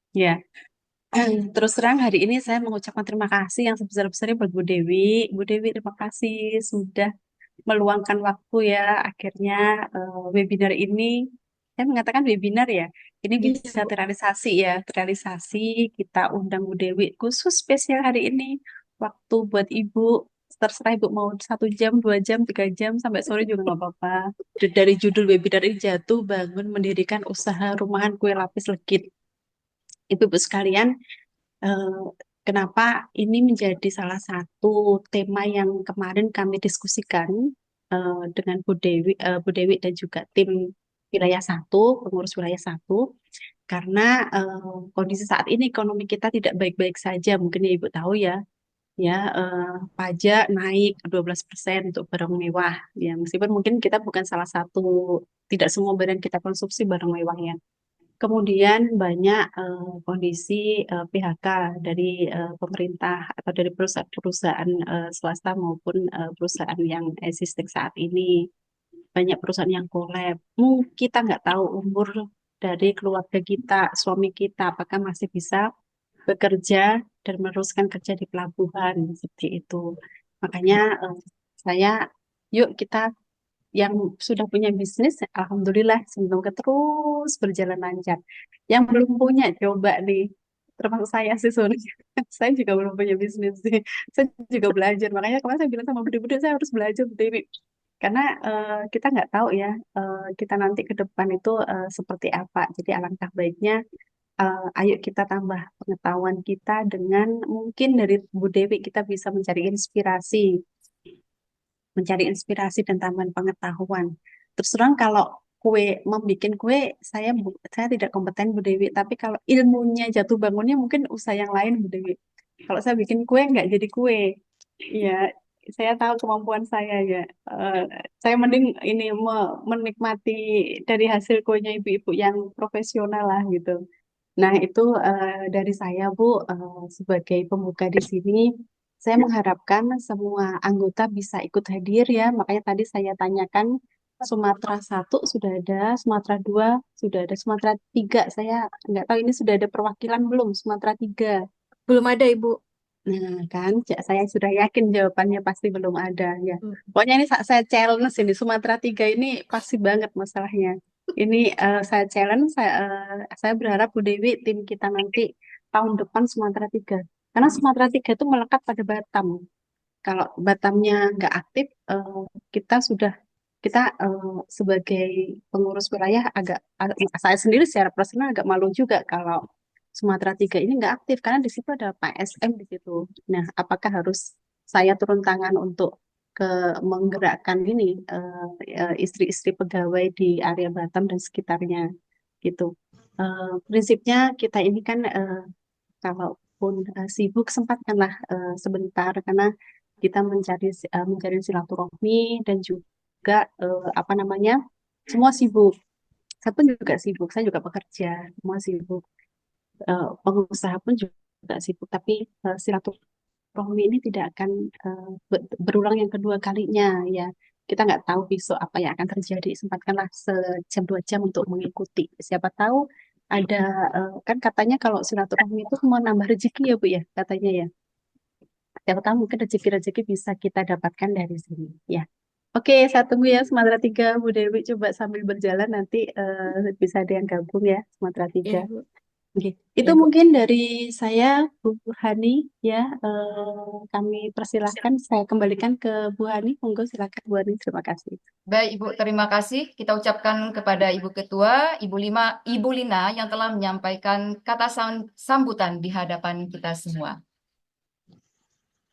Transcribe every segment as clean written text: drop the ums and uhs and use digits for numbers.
Ya, terus terang hari ini saya mengucapkan terima kasih yang sebesar-besarnya buat Bu Dewi. Bu Dewi, terima kasih sudah meluangkan waktu ya. Akhirnya webinar ini, saya mengatakan webinar ya, ini Iya, bisa Bu. terrealisasi ya. Terrealisasi, kita undang Bu Dewi khusus spesial hari ini. Waktu buat Ibu, terserah Ibu mau 1 jam, 2 jam, 3 jam, sampai sore juga nggak apa-apa. Dari judul webinar ini jatuh bangun mendirikan usaha rumahan kue lapis legit. Ibu-ibu sekalian, eh, kenapa ini menjadi salah satu tema yang kemarin kami diskusikan dengan Bu Dewi dan juga tim wilayah satu, pengurus wilayah satu, karena kondisi saat ini ekonomi kita tidak baik-baik saja, mungkin ya Ibu tahu ya, pajak naik 12% untuk barang mewah, ya meskipun mungkin kita bukan salah satu, tidak semua barang yang kita konsumsi barang mewah ya. Kemudian banyak kondisi PHK dari pemerintah atau dari perusahaan-perusahaan swasta maupun perusahaan yang existing saat ini. Banyak perusahaan yang kolab. Mungkin kita nggak tahu umur dari keluarga kita, suami kita, apakah masih bisa bekerja dan meneruskan kerja di pelabuhan seperti itu. Makanya saya, yuk kita yang sudah punya bisnis, alhamdulillah semoga terus berjalan lancar. Yang belum punya, coba nih. Termasuk saya sih sebenarnya. Saya juga belum punya bisnis sih. Saya juga belajar. Makanya kemarin saya bilang sama bude-bude, saya harus belajar berdiri. Karena kita nggak tahu ya, kita nanti ke depan itu seperti apa. Jadi alangkah baiknya, ayo kita tambah pengetahuan kita dengan mungkin dari Bu Dewi kita bisa mencari inspirasi dan tambahan pengetahuan. Terus terang kalau membuat kue, saya tidak kompeten Bu Dewi, tapi kalau ilmunya jatuh bangunnya mungkin usaha yang lain Bu Dewi. Kalau saya bikin kue nggak jadi kue, ya saya tahu kemampuan saya ya. Eh, saya mending ini menikmati dari hasil kuenya ibu-ibu yang profesional lah gitu. Nah, itu dari saya, Bu, sebagai pembuka di sini, saya mengharapkan semua anggota bisa ikut hadir ya. Makanya tadi saya tanyakan Sumatera 1 sudah ada, Sumatera 2 sudah ada, Sumatera 3. Saya nggak tahu ini sudah ada perwakilan belum, Sumatera 3. Belum ada, Ibu. Nah, kan, saya sudah yakin jawabannya pasti belum ada ya. Hmm. Pokoknya ini saya challenge ini, Sumatera 3 ini pasti banget masalahnya. Ini saya challenge, saya berharap Bu Dewi, tim kita nanti tahun depan Sumatera 3. Karena Sumatera 3 itu melekat pada Batam. Kalau Batamnya nggak aktif, kita sebagai pengurus wilayah saya sendiri secara personal agak malu juga kalau Sumatera 3 ini nggak aktif karena di situ ada PSM di situ. Nah, apakah harus saya turun tangan untuk ke menggerakkan ini istri-istri pegawai di area Batam dan sekitarnya gitu. Prinsipnya kita ini kan kalaupun sibuk sempatkanlah sebentar karena kita mencari silaturahmi dan juga apa namanya, semua sibuk. Saya pun juga sibuk, saya juga pekerja, semua sibuk. Pengusaha pun juga sibuk, tapi silaturahmi ini tidak akan berulang yang kedua kalinya ya. Kita nggak tahu besok apa yang akan terjadi. Sempatkanlah sejam 2 jam untuk mengikuti. Siapa tahu ada kan katanya kalau silaturahmi itu mau nambah rezeki ya Bu ya katanya ya. Siapa tahu mungkin rezeki-rezeki bisa kita dapatkan dari sini ya. Oke, saya tunggu ya Sumatera 3 Bu Dewi, coba sambil berjalan nanti bisa ada yang gabung ya Sumatera 3. Iya, Bu. Oke, itu Iya, Bu. mungkin dari saya, Bu Hani ya. Kami persilahkan, saya kembalikan ke Bu Hani. Monggo silakan Bu Hani. Terima kasih. Baik, Ibu, terima kasih. Kita ucapkan kepada Ibu Ketua, Ibu Lina yang telah menyampaikan kata sambutan di hadapan kita semua.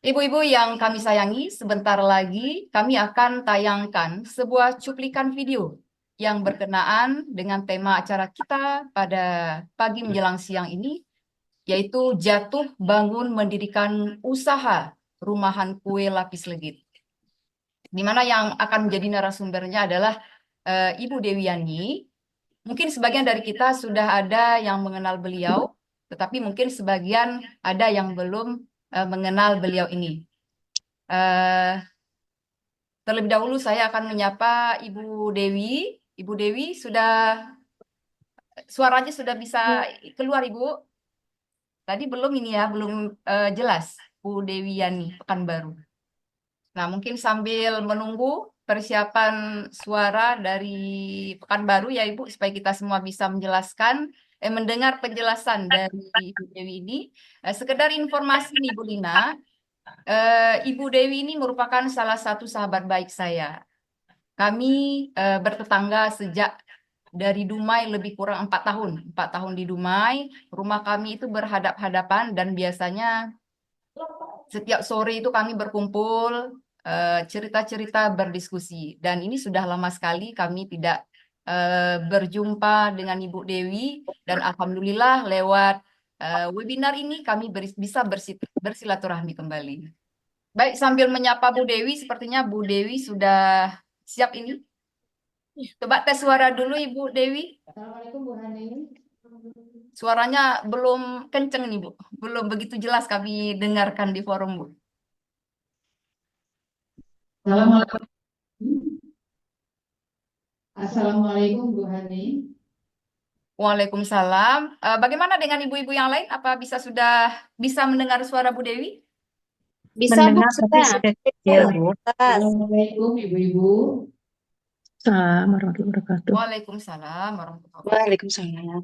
Ibu-ibu yang kami sayangi, sebentar lagi kami akan tayangkan sebuah cuplikan video yang berkenaan dengan tema acara kita pada pagi menjelang siang ini, yaitu jatuh bangun mendirikan usaha rumahan kue lapis legit. Di mana yang akan menjadi narasumbernya adalah Ibu Dewi Yani. Mungkin sebagian dari kita sudah ada yang mengenal beliau, tetapi mungkin sebagian ada yang belum mengenal beliau ini. Eh, Terlebih dahulu saya akan menyapa Ibu Dewi. Ibu Dewi suaranya sudah bisa keluar, Ibu. Tadi belum ini ya, belum jelas Bu Dewi Yani Pekanbaru. Nah, mungkin sambil menunggu persiapan suara dari Pekanbaru ya Ibu, supaya kita semua bisa menjelaskan, mendengar penjelasan dari Ibu Dewi ini. Sekedar informasi nih Bu Lina, Ibu Dewi ini merupakan salah satu sahabat baik saya. Kami bertetangga sejak dari Dumai lebih kurang 4 tahun. 4 tahun di Dumai, rumah kami itu berhadap-hadapan dan biasanya setiap sore itu kami berkumpul, cerita-cerita, berdiskusi. Dan ini sudah lama sekali kami tidak berjumpa dengan Ibu Dewi. Dan Alhamdulillah lewat webinar ini kami bisa bersilaturahmi kembali. Baik, sambil menyapa Bu Dewi, sepertinya Bu Dewi sudah siap ini. Coba tes suara dulu Ibu Dewi. Assalamualaikum Bu Hani. Suaranya belum kenceng nih Bu. Belum begitu jelas kami dengarkan di forum Bu. Assalamualaikum. Assalamualaikum Bu Hani. Waalaikumsalam. Bagaimana dengan ibu-ibu yang lain? Apa sudah bisa mendengar suara Bu Dewi? Bisa Bu, Mendengar tapi sudah. sudah kecil, Bu. Assalamualaikum Ibu-ibu. Assalamualaikum warahmatullahi wabarakatuh. Waalaikumsalam warahmatullahi wabarakatuh. Waalaikumsalam.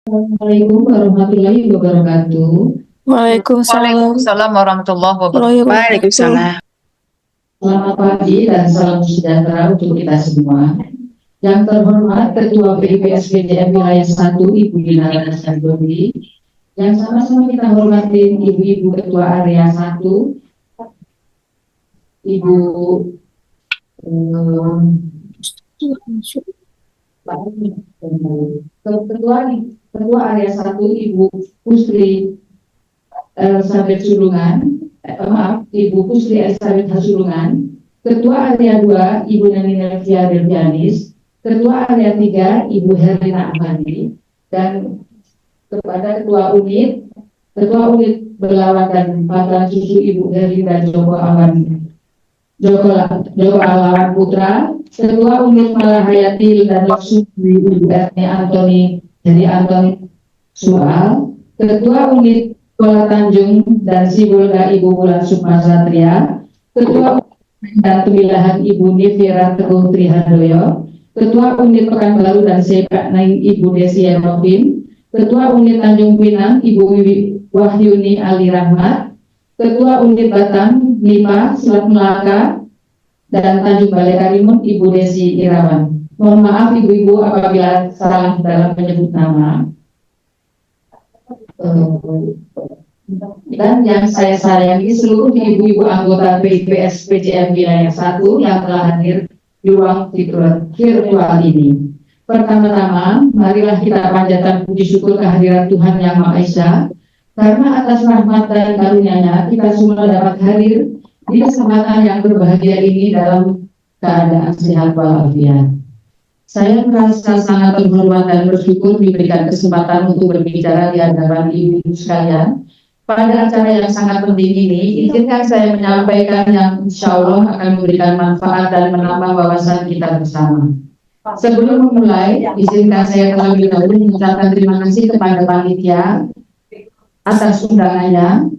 Assalamualaikum warahmatullahi wabarakatuh. Waalaikumsalam Waalaikumsalam warahmatullahi wabarakatuh. warahmatullahi wabarakatuh. Waalaikumsalam. Selamat pagi dan salam sejahtera untuk kita semua. Yang terhormat Ketua PIPSPDM Wilayah 1 Ibu Dina Sandoni. Yang sama-sama kita hormatin Ibu-Ibu Ketua Area 1, Ibu Ketua Area 1 Ibu Pusri Elizabeth Sulungan, Ibu Pusri Elizabeth Hasulungan, Ketua Area 2 Ibu Nani Nelvia Delvianis, Ketua Area 3 Ibu Herlina Ahmadi, dan kepada Ketua Unit Belawan dan Pangkalan Susu Ibu Herlinda Joko Alawan Putra, Ketua Unit Malahayati dan Sudri Ibu Erni Antoni dari Anton Soal, Ketua Unit Kuala Tanjung dan Sibolga Ibu Bulan Sukma Satria, Ketua Unit dan Pemilihan Ibu Nivira Teguh Trihandoyo, Ketua Unit Pekanbaru dan Sepak Naing Ibu Desi Enovin, Ketua Unit Tanjung Pinang Ibu Wahyuni Ali Rahmat, Ketua Unit Batam 5 Selat Melaka dan Tanjung Balai Karimun Ibu Desi Irawan. Mohon maaf Ibu-Ibu apabila salah dalam menyebut nama. Dan yang saya sayangi seluruh ibu-ibu anggota PIPS PJM Wilayah 1 yang telah hadir di ruang virtual ini. Pertama-tama, marilah kita panjatkan puji syukur kehadiran Tuhan Yang Maha Esa, karena atas rahmat dan karunia-Nya kita semua dapat hadir di kesempatan yang berbahagia ini dalam keadaan sehat walafiat. Saya merasa sangat terhormat dan bersyukur diberikan kesempatan untuk berbicara di hadapan ibu-ibu sekalian pada acara yang sangat penting ini. Izinkan saya menyampaikan yang insya Allah akan memberikan manfaat dan menambah wawasan kita bersama. Sebelum memulai, izinkan saya terlebih dahulu mengucapkan terima kasih kepada panitia atas undangannya.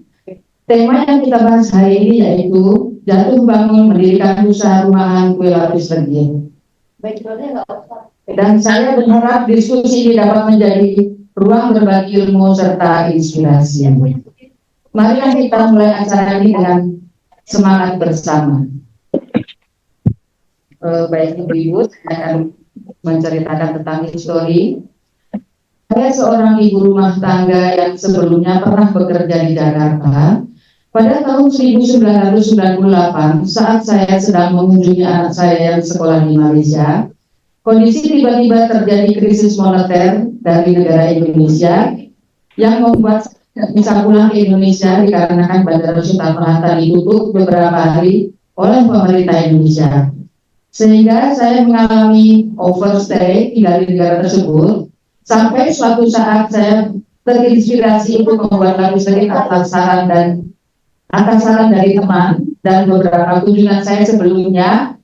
Tema yang kita bahas hari ini yaitu jatuh bangun mendirikan usaha rumahan kue lapis legit. Dan saya berharap diskusi ini dapat menjadi ruang berbagi ilmu serta inspirasi. Marilah kita mulai acara ini dengan semangat bersama. Baik ibu-ibu, saya akan menceritakan tentang histori. Saya seorang ibu rumah tangga yang sebelumnya pernah bekerja di Jakarta. Pada tahun 1998, saat saya sedang mengunjungi anak saya yang sekolah di Malaysia, kondisi tiba-tiba terjadi krisis moneter dari negara Indonesia yang membuat saya tidak bisa pulang ke Indonesia dikarenakan Bandara Soekarno-Hatta ditutup beberapa hari oleh pemerintah Indonesia. Sehingga saya mengalami overstay tinggal di negara tersebut, sampai suatu saat saya terinspirasi untuk membuat lapis legit atas saran dari teman dan beberapa kunjungan saya sebelumnya.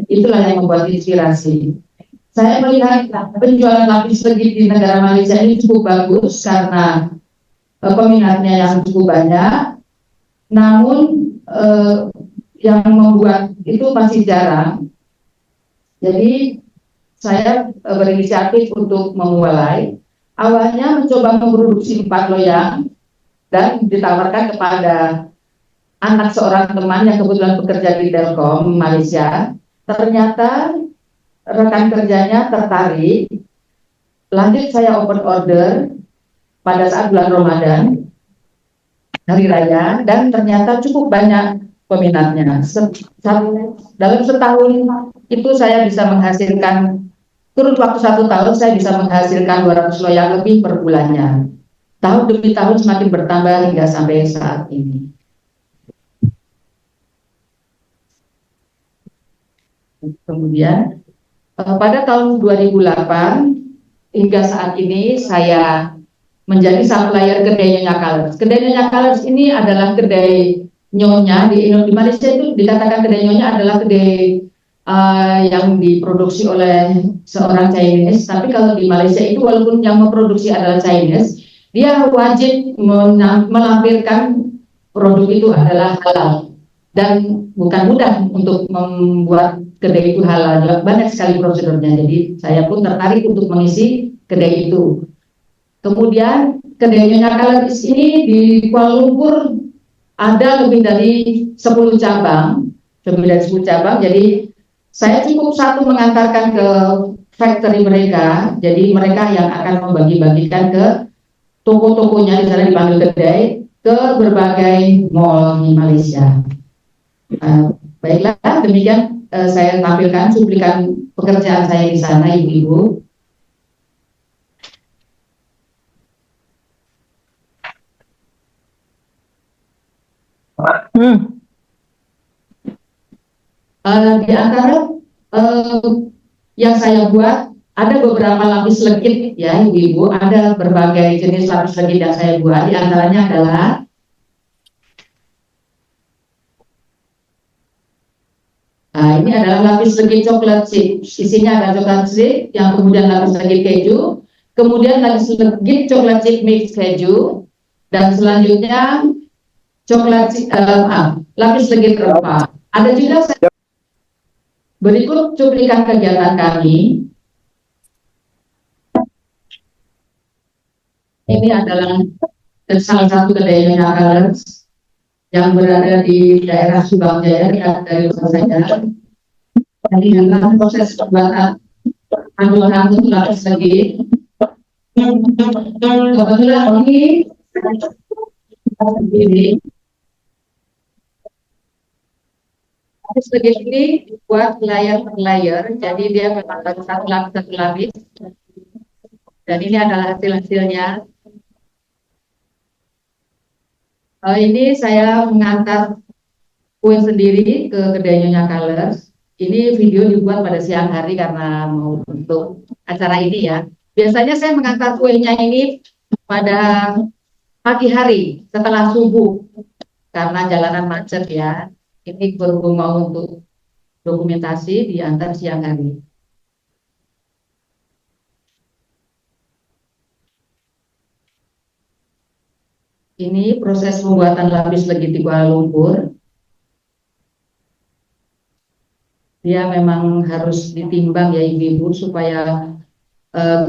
Itulah yang membuat inspirasi. Saya melihat penjualan lapis legit di negara Malaysia ini cukup bagus karena peminatnya yang cukup banyak. Namun yang membuat itu masih jarang. Jadi saya berinisiatif untuk memulai. Awalnya mencoba memproduksi 4 loyang dan ditawarkan kepada anak seorang teman yang kebetulan bekerja di Telkom Malaysia. Ternyata rekan kerjanya tertarik. Lanjut saya open order pada saat bulan Ramadan, hari raya, dan ternyata cukup banyak peminatnya. Dalam setahun itu saya bisa menghasilkan, kurun waktu 1 tahun saya bisa menghasilkan 200 loyang lebih per bulannya. Tahun demi tahun semakin bertambah hingga sampai saat ini. Kemudian pada tahun 2008 hingga saat ini saya menjadi supplier kedai Nyonya Colors. Kedai Nyonya Colors ini adalah kedai nyonya di Malaysia. Itu dikatakan kedai nyonya adalah kedai yang diproduksi oleh seorang Chinese. Tapi kalau di Malaysia itu walaupun yang memproduksi adalah Chinese, dia wajib melampirkan produk itu adalah halal. Dan bukan mudah untuk membuat kedai itu halal, banyak sekali prosedurnya. Jadi saya pun tertarik untuk mengisi kedai itu. Kemudian kedai Nyonya Colors ini di Kuala Lumpur ada lebih dari 10 cabang, jadi saya cukup satu mengantarkan ke factory mereka, jadi mereka yang akan membagi-bagikan ke toko-tokonya, misalnya dipanggil kedai, ke berbagai mall di Malaysia. Baiklah, demikian saya tampilkan cuplikan pekerjaan saya di sana, ibu-ibu. Di antara yang saya buat ada beberapa lapis legit ya ibu-ibu, ada berbagai jenis lapis legit yang saya buat. Di antaranya adalah ini adalah lapis legit coklat chip. Isinya ada coklat chip, yang kemudian lapis legit keju, kemudian lapis legit coklat chip mix keju, dan selanjutnya coklat lapis legit rempah. Ada juga berikut cuplikan kegiatan kami. Ini adalah salah satu kedai Nyonya Colors yang berada di daerah Subang Jaya, dari rumah saya. Ini adalah proses pembuatan anggur lapis legit. Kebetulan ini Lapis legit ini dibuat layer per layer, jadi dia memang baru satu lapis. Dan ini adalah hasil-hasilnya. Ini saya mengantar kue sendiri ke kedai Nyonya Colors. Ini video dibuat pada siang hari karena mau untuk acara ini ya. Biasanya saya mengantar kuenya ini pada pagi hari setelah subuh karena jalanan macet ya. Ini berhubung mau untuk dokumentasi diantar siang hari. Ini proses pembuatan lapis legit di Kuala Lumpur. Dia memang harus ditimbang ya ibu-ibu supaya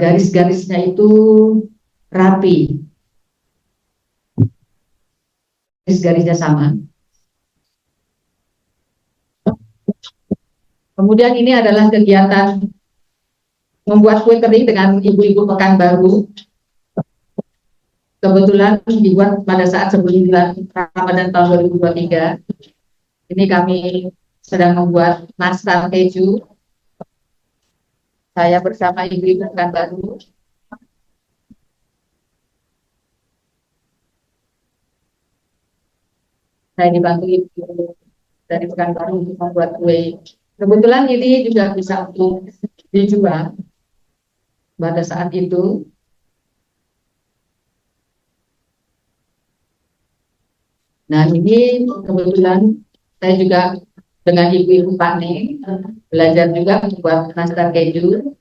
garis-garisnya itu rapi, garis-garisnya sama. Kemudian ini adalah kegiatan membuat kue kering dengan ibu-ibu Pekanbaru. Kebetulan dibuat pada saat sebelum bulan Ramadan tahun 2023. Ini kami sedang membuat nastar keju. Saya bersama ibu-ibu Pekanbaru. Saya dibantu ibu dari Pekanbaru untuk membuat kue. Kebetulan ini juga bisa untuk dijual pada saat itu. Nah ini kebetulan saya juga dengan ibu-ibu Pani belajar juga membuat nastar keju.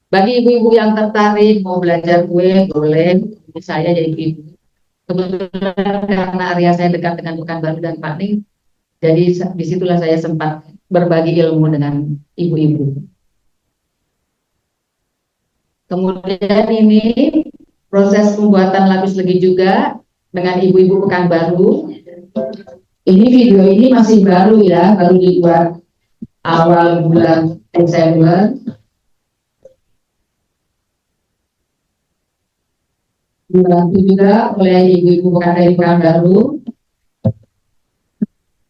Bagi ibu-ibu yang tertarik mau belajar kue boleh, saya jadi ibu. Kebetulan karena area saya dekat dengan Pekanbaru dan Pani, jadi disitulah saya sempat berbagi ilmu dengan ibu-ibu. Kemudian ini proses pembuatan lapis legit juga dengan ibu-ibu Pekanbaru. Ini video ini masih baru ya, baru dibuat awal bulan Desember. Dibantu juga oleh ibu-ibu Pekanbaru.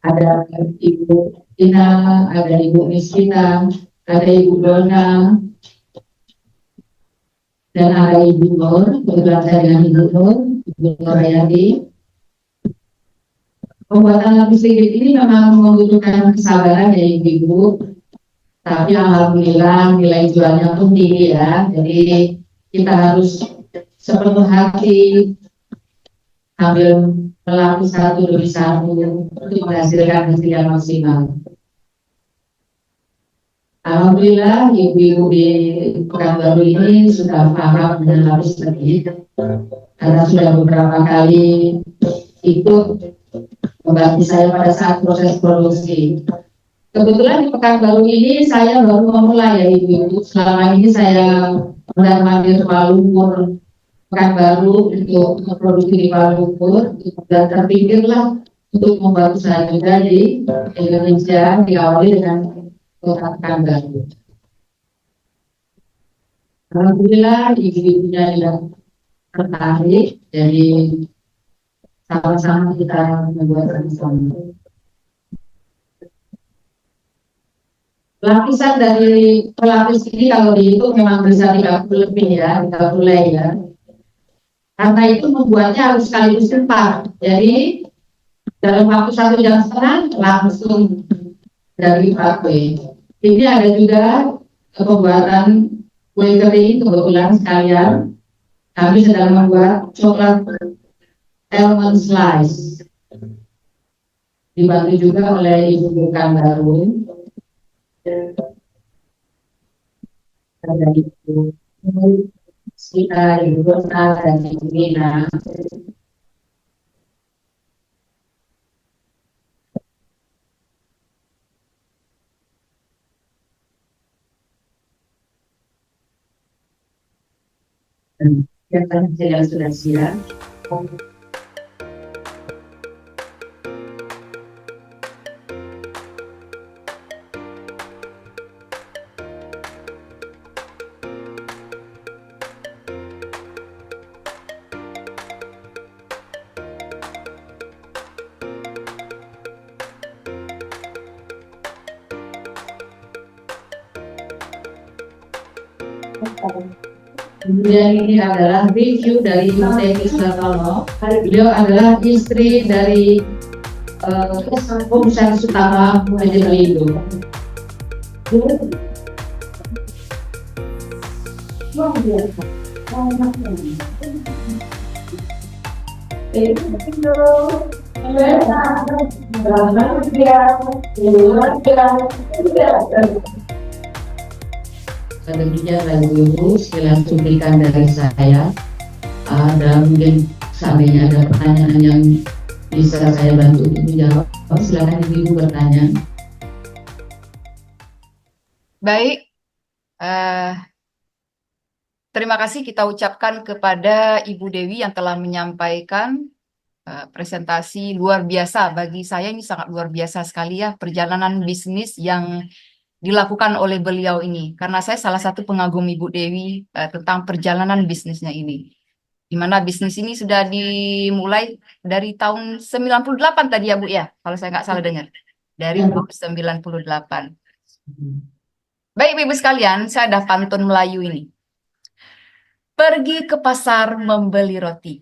Ada Ibu Tina, ada Ibu Miskina, ada Ibu Dona, dan ada Ibu Nur. Kebetulan saya dengan Ibu Nur, Ibu Nur Hayati. Pembuatan lapis legit ini memang membutuhkan kesabaran ya ibu-ibu, tapi alhamdulillah nilai jualnya pun tinggi ya. Jadi kita harus sepenuh hati ambil melapis satu demi satu untuk menghasilkan hasil yang maksimal. Alhamdulillah ibu-ibu di Pekanbaru ini sudah paham dengan lapis legit karena sudah beberapa kali ikut membantu saya pada saat proses produksi. Kebetulan di Pekanbaru ini saya baru memulai ya ibu-ibu. Selama ini saya mondar-mandir Kuala Lumpur, Pekanbaru untuk memproduksi di Kuala Lumpur, dan terpikirlah untuk membantu saya juga di Indonesia, diawali dengan kota Pekanbaru. Alhamdulillah ibu-ibunya yang tertarik, jadi sama-sama kita membuat bersama. Lapisan dari pelapis ini kalau dihitung memang bisa 30 lebih ya, 30 layer. Karena itu membuatnya harus sekaligus cepat. Jadi dalam waktu 1,5 jam langsung dari kue. Ini ada juga pembuatan kue kering kebetulan sekalian. Kami sedang membuat coklat almond slice, dibantu juga oleh Ibu Pekanbaru. Ada Ibu Sita, Ibu Rona, dan Ibu Nina. Dan yang saya sudah siap. Kemudian ini adalah review dari Ibu Teti Sudartono. Beliau adalah istri dari Komisaris Utama Majelis. Demikian Ibu, sekilas cuplikan dari saya. Dan mungkin seandainya ada pertanyaan yang bisa saya bantu untuk menjawab, silakan Ibu bertanya. Baik, terima kasih kita ucapkan kepada Ibu Dewi yang telah menyampaikan presentasi luar biasa. Bagi saya ini sangat luar biasa sekali ya, perjalanan bisnis yang dilakukan oleh beliau ini. Karena saya salah satu pengagum Ibu Dewi tentang perjalanan bisnisnya ini. Di mana bisnis ini sudah dimulai dari tahun 98 tadi ya Bu ya, kalau saya nggak salah dengar. Dari tahun 98. Baik Ibu sekalian, saya ada pantun Melayu ini. Pergi ke pasar membeli roti,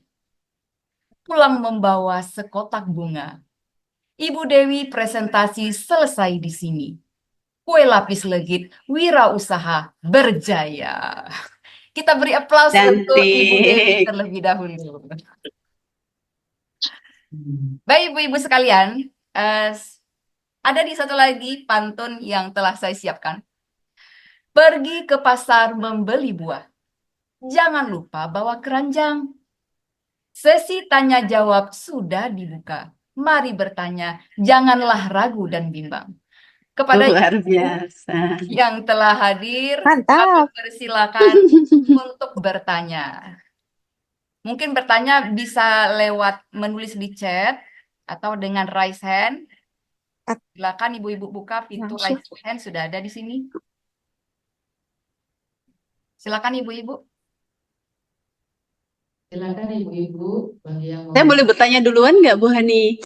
pulang membawa sekotak bunga. Ibu Dewi presentasi selesai di sini. Kue lapis legit, wirausaha berjaya. Kita beri aplaus untuk Ibu Dewi Cantik. terlebih dahulu. Baik Ibu-Ibu sekalian, ada di satu lagi pantun yang telah saya siapkan. Pergi ke pasar membeli buah, jangan lupa bawa keranjang. Sesi tanya jawab sudah dibuka. Mari bertanya, janganlah ragu dan bimbang. Kepada Luar Ibu biasa. yang telah hadir, kami Mantap. persilakan untuk bertanya. Mungkin bertanya bisa lewat menulis di chat atau dengan raise hand. Silakan Ibu-Ibu buka pintu Langsung. raise hand, sudah ada di sini. Silakan Ibu-Ibu. Silakan Ibu-Ibu bagi yang Saya boleh bertanya duluan nggak, Bu Hani?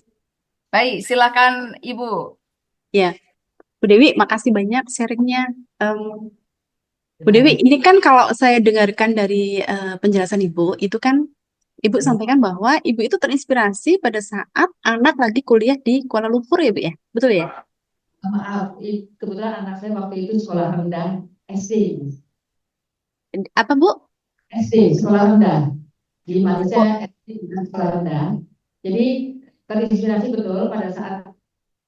Baik, silakan Ibu. Ya, Bu Dewi, makasih banyak sharingnya. Bu Dewi, ini kan kalau saya dengarkan dari penjelasan Ibu, itu kan Ibu sampaikan bahwa Ibu itu terinspirasi pada saat anak lagi kuliah di Kuala Lumpur ya, Bu ya? Betul ya? Maaf, kebetulan anak saya waktu itu sekolah rendah SD. Apa, Bu? SD, sekolah rendah. Di Malaysia SD bukan sekolah rendah. Jadi terinspirasi betul pada saat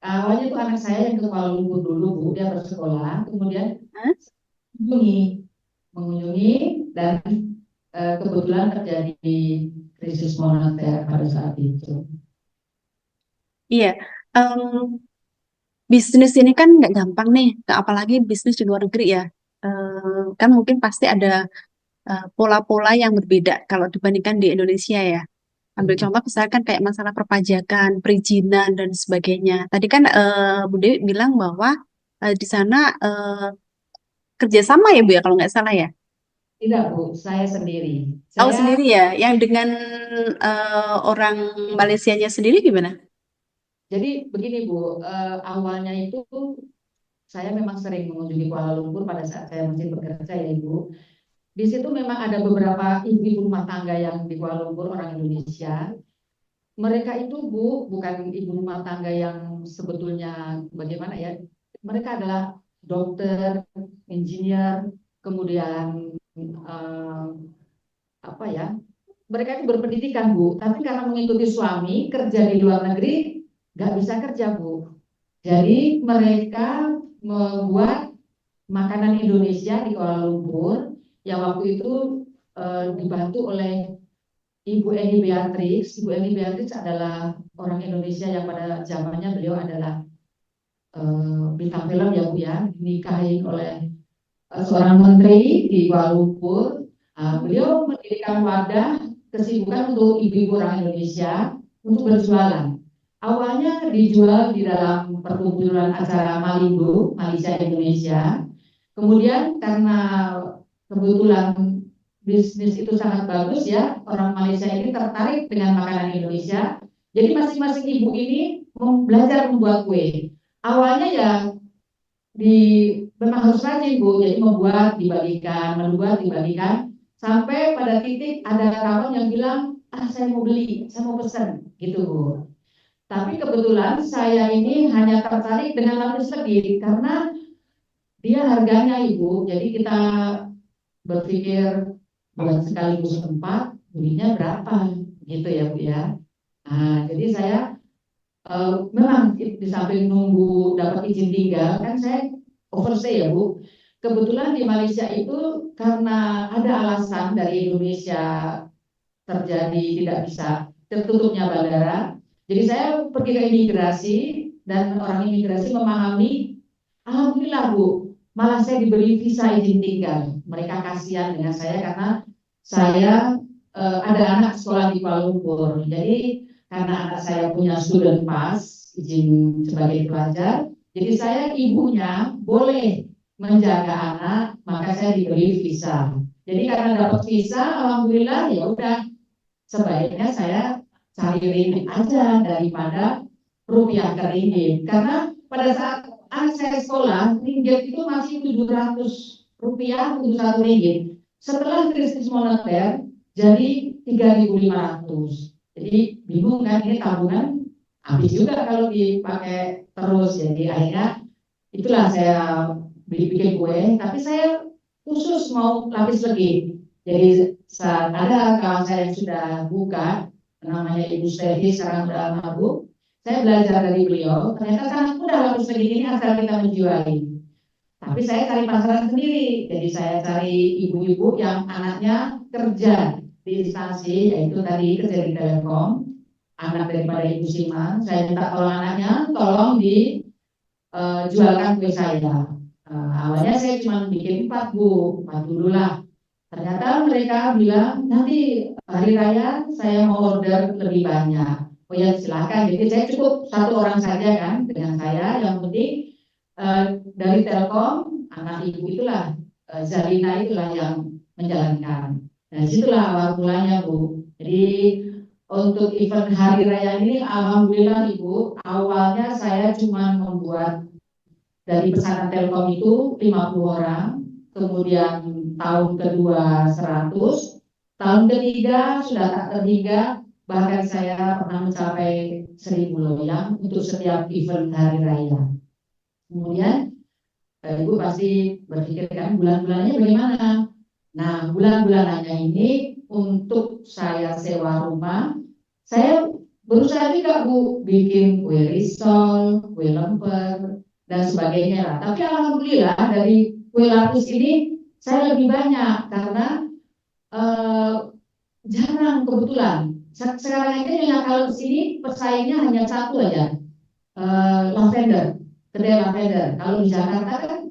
awalnya itu anak saya yang ke Kuala Lumpur dulu, Bu, dia bersekolah, kemudian mengunjungi dan kebetulan terjadi krisis moneter pada saat itu. Iya, bisnis ini kan nggak gampang nih, apalagi bisnis di luar negeri ya. Kan mungkin pasti ada pola-pola yang berbeda kalau dibandingkan di Indonesia ya. Ambil contoh misalkan kayak masalah perpajakan, perizinan dan sebagainya. Tadi kan Bu Dewi bilang bahwa di sana kerjasama ya Bu ya kalau nggak salah ya. Tidak, Bu, saya sendiri. Oh Saya sendiri ya, yang dengan orang Malaysianya sendiri gimana? jadi begini, Bu, awalnya itu saya memang sering mengunjungi Kuala Lumpur pada saat saya masih bekerja ya, Ibu. Di situ memang ada beberapa ibu rumah tangga yang di Kuala Lumpur orang Indonesia. Mereka itu, Bu, bukan ibu rumah tangga yang sebetulnya bagaimana ya. Mereka adalah dokter, engineer, kemudian apa ya? Mereka itu berpendidikan, Bu, tapi karena mengikuti suami kerja di luar negeri nggak bisa kerja, Bu. Jadi mereka membuat makanan Indonesia di Kuala Lumpur yang waktu itu dibantu oleh Ibu Eni Beatrix. Ibu Eni Beatrix adalah orang Indonesia yang pada zamannya beliau adalah bintang film ya, Bu ya, dinikahi oleh seorang menteri di Kuala Lumpur. Beliau mendirikan wadah kesibukan untuk ibu-ibu orang Indonesia untuk berjualan. Awalnya dijual di dalam perkumpulan acara Malindo, Malaysia Indonesia. Kemudian karena kebetulan bisnis itu sangat bagus ya, orang Malaysia ini tertarik dengan makanan Indonesia. Jadi masing-masing ibu ini belajar membuat kue. Awalnya ya di memang harus rajin Bu, jadi membuat dibagikan sampai pada titik ada kawan yang bilang, saya mau beli, saya mau pesan gitu Bu. Tapi kebetulan saya ini hanya tertarik dengan lapis legit karena dia harganya Ibu, jadi kita berpikir buat sekaligus 4, belinya berapa gitu ya Bu ya. Nah, jadi saya memang di samping nunggu dapat izin tinggal, kan saya overstay ya Bu. Kebetulan di Malaysia itu karena ada alasan dari Indonesia terjadi tidak bisa tertutupnya bandara. Jadi saya pergi ke imigrasi dan orang imigrasi memahami, alhamdulillah Bu, malah saya diberi visa izin tinggal. Mereka kasihan dengan saya karena saya ada anak sekolah di Kuala Lumpur. Jadi karena anak saya punya student pass, izin sebagai pelajar, jadi saya ibunya boleh menjaga anak, maka saya diberi visa. Jadi karena dapat visa, alhamdulillah ya udah, sebaiknya saya cari ringgit aja daripada rupiah ke ringgit. Karena pada saat anak saya sekolah, ringgit itu masih 700 rupiah untuk 1 ringgit. Setelah krisis moneter, jadi 3.500. Jadi bingung kan, ini tabungan habis juga kalau dipakai terus. Jadi akhirnya itulah saya bikin kue, tapi saya khusus mau lapis legit. Jadi saat ada kawan saya yang sudah buka, namanya Ibu Stehi, sekarang sudah almarhum, saya belajar dari beliau, ternyata sangat mudah lapis legit ini asal kita menjualnya. Tapi saya cari pasaran sendiri, jadi saya cari ibu-ibu yang anaknya kerja di instansi, yaitu tadi kerja di Telkom, anak daripada Ibu Siman, saya minta tolong anaknya, tolong dijualkan kue saya. Awalnya saya cuma bikin 4 Bu, 4 dulu lah. Ternyata mereka bilang, nanti hari raya saya mau order lebih banyak. Oh ya silakan, jadi saya cukup 1 orang saja kan dengan saya, yang penting dari Telkom, anak ibu itulah, Zalina itulah yang menjalankan. Nah, disitulah awal mulanya Bu. Jadi untuk event hari raya ini, alhamdulillah Ibu, awalnya saya cuma membuat dari pesanan Telkom itu 50 orang, kemudian tahun kedua 100, tahun ketiga sudah tak terhingga, bahkan saya pernah mencapai 1.000 loyang untuk setiap event hari raya. Kemudian Ibu pasti berpikir kan bulan-bulannya bagaimana? Nah, bulan-bulanannya ini untuk saya sewa rumah, saya berusaha juga Bu bikin kue risol, kue lemper, dan sebagainya lah. Tapi alhamdulillah dari kue lapis ini saya lebih banyak karena jarang kebetulan. Sekarang ini yang kalau sini pesaingnya hanya 1 aja, lavender, kedai lavender. Kalau di Jakarta kan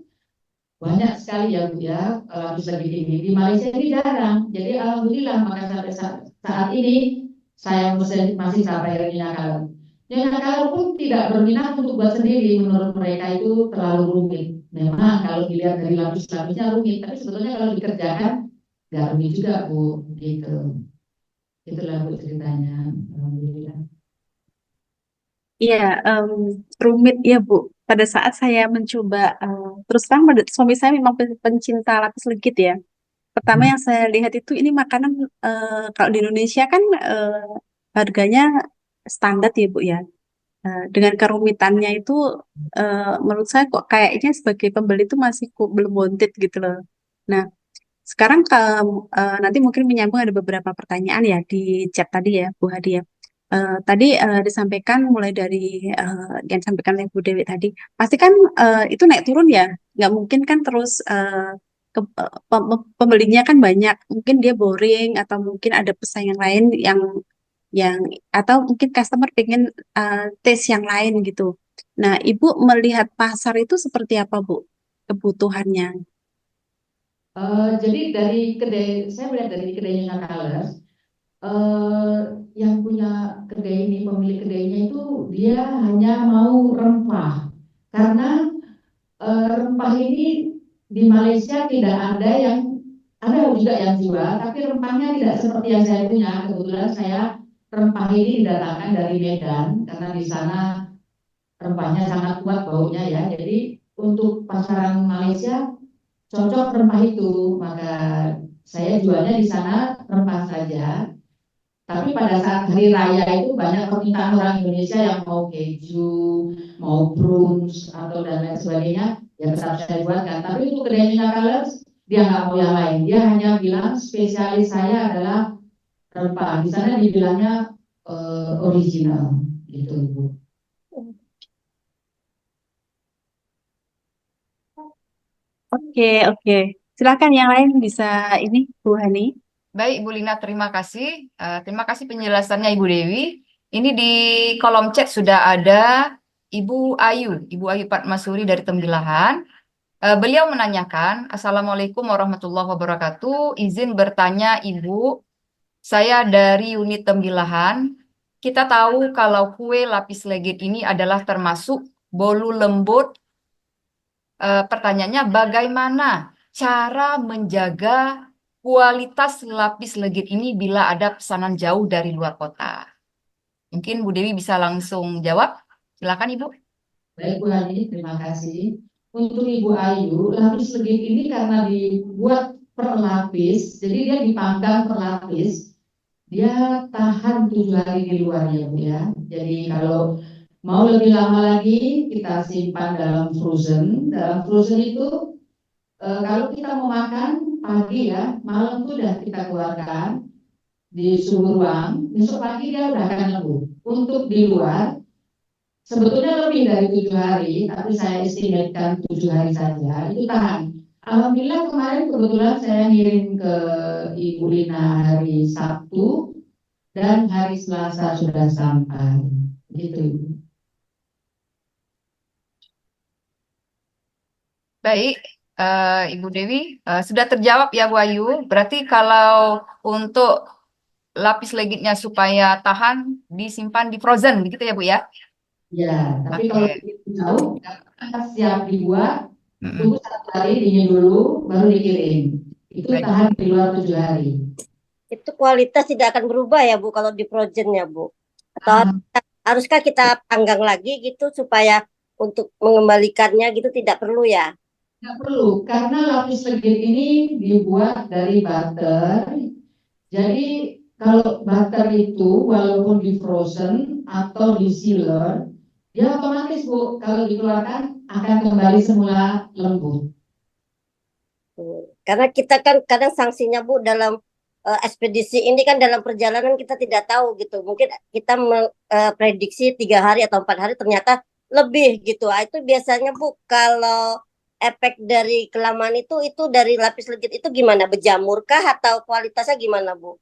banyak sekali ya Bu ya, lapis legit ini. Di Malaysia ini jarang. Jadi alhamdulillah, maka sampai saat ini saya masih sampai Nyonya Kalau. Nyonya Kalau pun tidak berminat untuk buat sendiri, menurut mereka itu terlalu rumit. Memang kalau dilihat dari lapis-lapisnya rumit, tapi sebetulnya kalau dikerjakan nggak rumit juga Bu, gitu. Itulah Bu ceritanya. Alhamdulillah. Iya, rumit ya Bu. Pada saat saya mencoba, terus terang suami saya memang pencinta lapis legit ya. Pertama yang saya lihat itu ini makanan, kalau di Indonesia kan harganya standar ya Bu ya. Dengan kerumitannya itu, menurut saya kok kayaknya sebagai pembeli itu masih kok belum worth it gitu loh. Nah, sekarang nanti mungkin menyambung ada beberapa pertanyaan ya di chat tadi ya Bu Hadi ya. Tadi disampaikan mulai dari yang disampaikan oleh Bu Dewi tadi, pasti kan itu naik turun ya, nggak mungkin kan terus pembelinya kan banyak, mungkin dia boring atau mungkin ada pesaing yang lain yang atau mungkin customer pengen taste yang lain gitu. Nah, Ibu melihat pasar itu seperti apa Bu kebutuhannya? Jadi dari kedai, saya melihat dari kedainya Colors, yang punya kedai ini, pemilik kedainya itu dia hanya mau rempah. Karena rempah ini di Malaysia tidak ada yang, ada juga yang jual, tapi rempahnya tidak seperti yang saya punya. Kebetulan saya rempah ini didatangkan dari Medan, karena di sana rempahnya sangat kuat baunya ya. Jadi untuk pasaran Malaysia cocok rempah itu, maka saya jualnya di sana rempah saja. Tapi pada saat hari raya itu banyak permintaan orang Indonesia yang mau keju, mau prunes atau dan lain sebagainya, ya tetap saya buatkan. Tapi untuk kedai Nyonya Colors, dia nggak mau yang lain. Dia hanya bilang spesialis saya adalah rempah. Di sana dibilangnya original, gitu Bu. Oke, oke. Silakan yang lain bisa ini, Bu Hani. Baik, Ibu Lina, terima kasih. Terima kasih penjelasannya Ibu Dewi. Ini di kolom chat sudah ada Ibu Ayu Patmasuri dari Tembilahan. Beliau menanyakan, Assalamualaikum warahmatullahi wabarakatuh. Izin bertanya Ibu, saya dari unit Tembilahan. Kita tahu kalau kue lapis legit ini adalah termasuk bolu lembut. Pertanyaannya, bagaimana cara menjaga kualitas lapis legit ini bila ada pesanan jauh dari luar kota? Mungkin Bu Dewi bisa langsung jawab. Silakan Ibu. Baik Bu Hani, terima kasih. Untuk Ibu Ayu, lapis legit ini karena dibuat per lapis, jadi dia dipanggang per lapis, dia tahan 7 hari di luar ya Bu ya. Jadi kalau mau lebih lama lagi kita simpan dalam frozen. Dalam frozen itu kalau kita mau makan pagi ya, malam tuh udah kita keluarkan di suhu ruang, besok pagi dia udah akan lembut. Untuk di luar sebetulnya lebih dari 7 hari, tapi saya estimatkan 7 hari saja, itu tahan. Alhamdulillah kemarin kebetulan saya ngirim ke Ibu Lina hari Sabtu dan hari Selasa sudah sampai. Gitu Ibu. Baik, Ibu Dewi, sudah terjawab ya Bu Ayu. Berarti kalau untuk lapis legitnya supaya tahan, disimpan di frozen, begitu ya Bu ya? Ya, tapi kalau Oke. jauh, siap dibuat, Mm-mm. tunggu 1 hari dingin dulu, baru dikirim. Itu Baik. tahan di luar 7 hari. Itu kualitas tidak akan berubah ya Bu kalau di frozen ya Bu? Atau haruskah kita panggang lagi gitu supaya untuk mengembalikannya gitu tidak perlu ya? Nggak perlu, karena lapis legit ini dibuat dari butter. Jadi kalau butter itu walaupun di frozen atau di sealer, dia otomatis Bu, kalau dikeluarkan akan kembali semula lembut. Karena kita kan kadang sanksinya Bu dalam ekspedisi ini kan dalam perjalanan kita tidak tahu gitu. Mungkin kita prediksi 3 hari atau 4 hari ternyata lebih gitu. Itu biasanya Bu kalau efek dari kelamaan itu dari lapis legit itu gimana? Berjamurkah atau kualitasnya gimana Bu?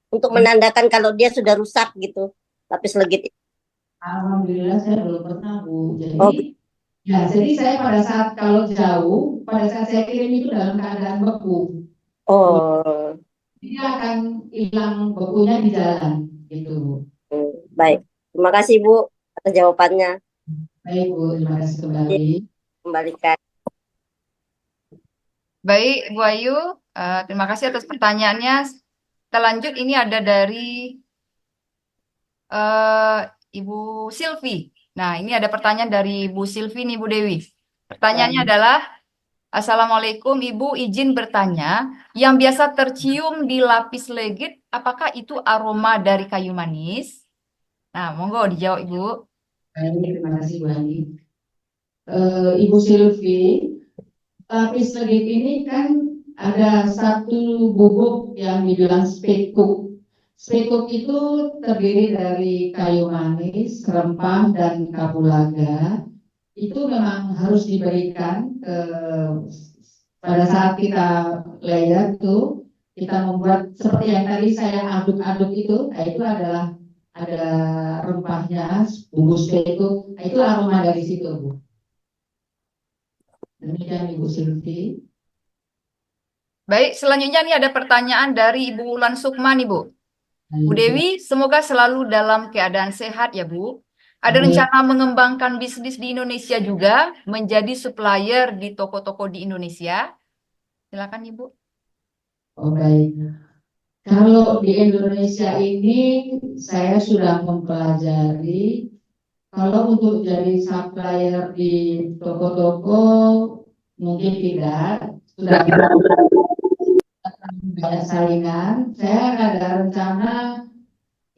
Untuk menandakan kalau dia sudah rusak gitu lapis legit. Alhamdulillah saya belum pernah Bu. Oh, Jadi saya pada saat kalau jauh, pada saat saya kirim itu dalam keadaan beku. oh, Dia akan hilang bekunya di jalan gitu. baik. Terima kasih Bu atas jawabannya. Baik Bu, terima kasih kembali. Kembalikan. Baik, Bu Ayu, terima kasih atas pertanyaannya. Kita lanjut, ini ada dari eh, Ibu Silvi. Nah, ini ada pertanyaan dari Bu Silvi nih, Bu Dewi. Pertanyaannya adalah, Assalamualaikum Ibu, izin bertanya, yang biasa tercium di lapis legit, apakah itu aroma dari kayu manis? Nah, monggo dijawab Ibu. Baik, terima kasih Bu Ani. Ibu Silvi, lapis legit ini kan ada satu bubuk yang dibilang spekuk. Spekuk itu terdiri dari kayu manis, rempah, dan kapulaga. Itu memang harus diberikan pada saat kita layer tuh, kita membuat seperti yang tadi saya aduk-aduk itu, nah itu adalah ada rempahnya, bumbu spekuk, nah itu aroma dari situ Bu. Demikian Ibu Silvi. Baik, selanjutnya nih ada pertanyaan dari Ibu Wulan Sukman, Ibu. Bu Dewi, semoga selalu dalam keadaan sehat ya Bu. Ada rencana mengembangkan bisnis di Indonesia juga, menjadi supplier di toko-toko di Indonesia. Silakan Ibu. Oh baik. Kalau di Indonesia ini saya sudah mempelajari Kalau untuk jadi supplier di toko-toko mungkin tidak, sudah banyak saingan. Saya ada rencana